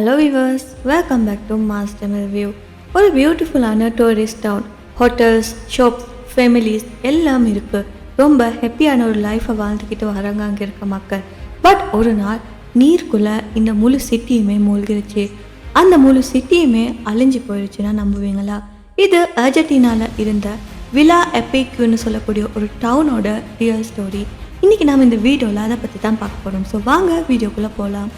Hello viewers, welcome back to Mass Tamil View. ஒரு பியூட்டிஃபுல்லான tourist town, hotels, shops, families எல்லாம் இருக்குது. ரொம்ப ஹாப்பியான ஒரு லைஃப்பை வாழ்ந்துக்கிட்டு வராங்க அங்கே இருக்க மக்கள். பட் ஒரு நாள் நீருக்குள்ளே இந்த முழு சிட்டியுமே மூழ்கிருச்சு. அந்த முழு சிட்டியுமே அழிஞ்சு போயிடுச்சுன்னா நம்புவீங்களா? இது அர்ஜென்டினாவில் இருந்த விலா எபிக்யூன்னு சொல்லக்கூடிய ஒரு டவுனோட ரியல் ஸ்டோரி. இன்றைக்கி நாம் இந்த வீடியோவில் அதை பற்றி தான் பார்க்க போகிறோம். ஸோ வாங்க வீடியோக்குள்ளே போகலாம்.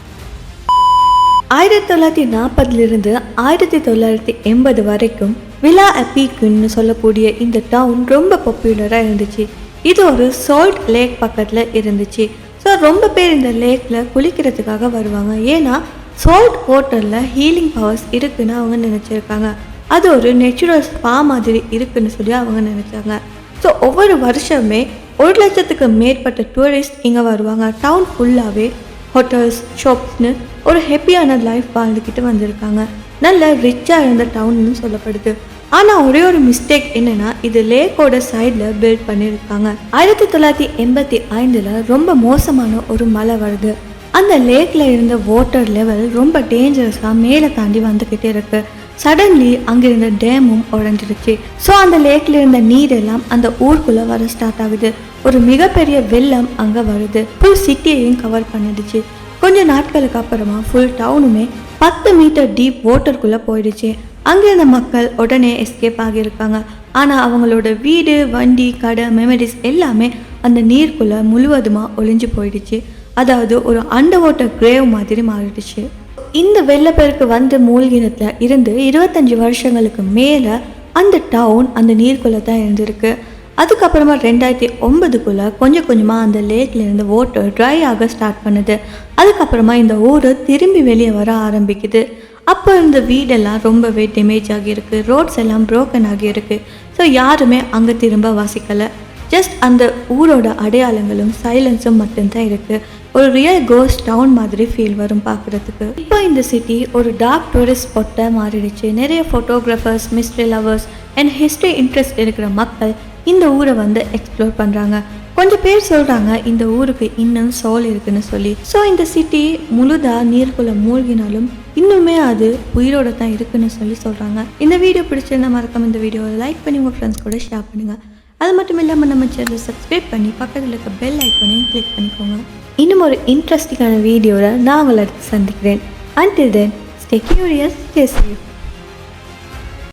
1940 1980 வரைக்கும் விலா எபிக்யூன்னு சொல்லக்கூடிய இந்த டவுன் ரொம்ப பாப்புலராக இருந்துச்சு. இது ஒரு சால்ட் லேக் பக்கத்தில் இருந்துச்சு. ஸோ ரொம்ப பேர் இந்த லேக்கில் குளிக்கிறதுக்காக வருவாங்க. ஏன்னா சால்ட் வாட்டரில் ஹீலிங் பவர்ஸ் இருக்குதுன்னு அவங்க நினச்சிருக்காங்க. அது ஒரு நேச்சுரல் ஸ்பா மாதிரி இருக்குதுன்னு சொல்லி அவங்க நினச்சாங்க. ஸோ ஒவ்வொரு வருஷமே 1,00,000க்கு மேற்பட்ட டூரிஸ்ட் இங்கே வருவாங்க. டவுன் ஃபுல்லாகவே ஹோட்டல்ஸ், ஷாப்ஸ்னு ஒரு ஹாப்பியான லைஃப் வாழ்ந்துக்கிட்டு வந்திருக்காங்க. நல்ல ரிச்சாக இருந்த டவுன்னு சொல்லப்படுது. ஆனால் ஒரே ஒரு மிஸ்டேக் என்னென்னா, இது லேக்கோட சைடில் பில்ட் பண்ணியிருக்காங்க. 1985 ரொம்ப மோசமான ஒரு மழை வருது. அந்த லேக்கில் இருந்த வாட்டர் லெவல் ரொம்ப டேஞ்சரஸாக மேலே தாண்டி வந்துக்கிட்டே இருக்குது. சடன்லி அங்கே இருந்த டேமும் உடஞ்சிருச்சு. ஸோ அந்த லேக்கில் இருந்த நீரெல்லாம் அந்த ஊருக்குள்ளே வர ஸ்டார்ட் ஆகுது. ஒரு மிகப்பெரிய வெள்ளம் அங்கே வருது. ஃபுல் சிட்டியையும் கவர் பண்ணிடுச்சு. கொஞ்ச நாட்களுக்கு அப்புறமா ஃபுல் டவுனுமே 10 மீட்டர் டீப் வாட்டருக்குள்ளே போயிடுச்சு. அங்கே இருந்த மக்கள் உடனே எஸ்கேப் ஆகியிருக்காங்க. ஆனால் அவங்களோட வீடு, வண்டி, கடை, மெமரிஸ் எல்லாமே அந்த நீருக்குள்ளே முழுவதுமாக ஒளிஞ்சு போயிடுச்சு. அதாவது ஒரு அண்டர் வாட்டர் கிரேவ் மாதிரி மாறிடுச்சு. இந்த வெள்ளப்பெருக்கு வந்து மூழ்கினத்தில் இருந்து 25 வருஷங்களுக்கு மேலே அந்த டவுன் அந்த நீருக்குள்ளே தான் இருந்திருக்கு. அதுக்கப்புறமா 2009 கொஞ்சம் கொஞ்சமாக அந்த லேக்கில் இருந்து வாட்டர் ட்ரை ஆக ஸ்டார்ட் பண்ணுது. அதுக்கப்புறமா இந்த ஊர் திரும்பி வெளியே வர ஆரம்பிக்குது. அப்போ இந்த வீடெல்லாம் ரொம்பவே டேமேஜ் ஆகியிருக்கு. ரோட்ஸ் எல்லாம் ப்ரோக்கன் ஆகியிருக்கு. ஸோ யாருமே அங்கே திரும்ப வசிக்கலை. ஜஸ்ட் அந்த ஊரோட அடையாளங்களும் சைலன்ஸும் மட்டும்தான் இருக்குது. ஒரு ரியல் கோஸ்ட் டவுன் மாதிரி ஃபீல் வரும் பார்க்குறதுக்கு. இப்போ இந்த சிட்டி ஒரு டார்க் டூரிஸ்ட் ஸ்பாட்டாக மாறிடுச்சு. நிறைய photographers, mystery lovers and history interest இருக்கிற மக்கள் இந்த ஊரை வந்து எக்ஸ்ப்ளோர் பண்ணுறாங்க. கொஞ்சம் பேர் சொல்கிறாங்க இந்த ஊருக்கு இன்னும் சோல் இருக்குன்னு சொல்லி. ஸோ இந்த சிட்டி முழுதாக நீருக்குள்ளே மூழ்கினாலும் இன்னுமே அது உயிரோட தான் இருக்குன்னு சொல்லி சொல்கிறாங்க. இந்த வீடியோ பிடிச்சிருந்தா மறக்காம இந்த வீடியோவை லைக் பண்ணி உங்கள் ஃப்ரெண்ட்ஸ் கூட ஷேர் பண்ணுங்கள். அது மட்டும் இல்லாமல் நம்ம சேனலை சப்ஸ்கிரைப் பண்ணி பக்கத்தில் இருக்க பெல் ஐக்கானையும் கிளிக் பண்ணிக்கோங்க. இன்னும் ஒரு இன்ட்ரெஸ்டிங்கான வீடியோவில் நான் உங்களை அடுத்து சந்திக்கிறேன். Until then, stay curious, stay safe.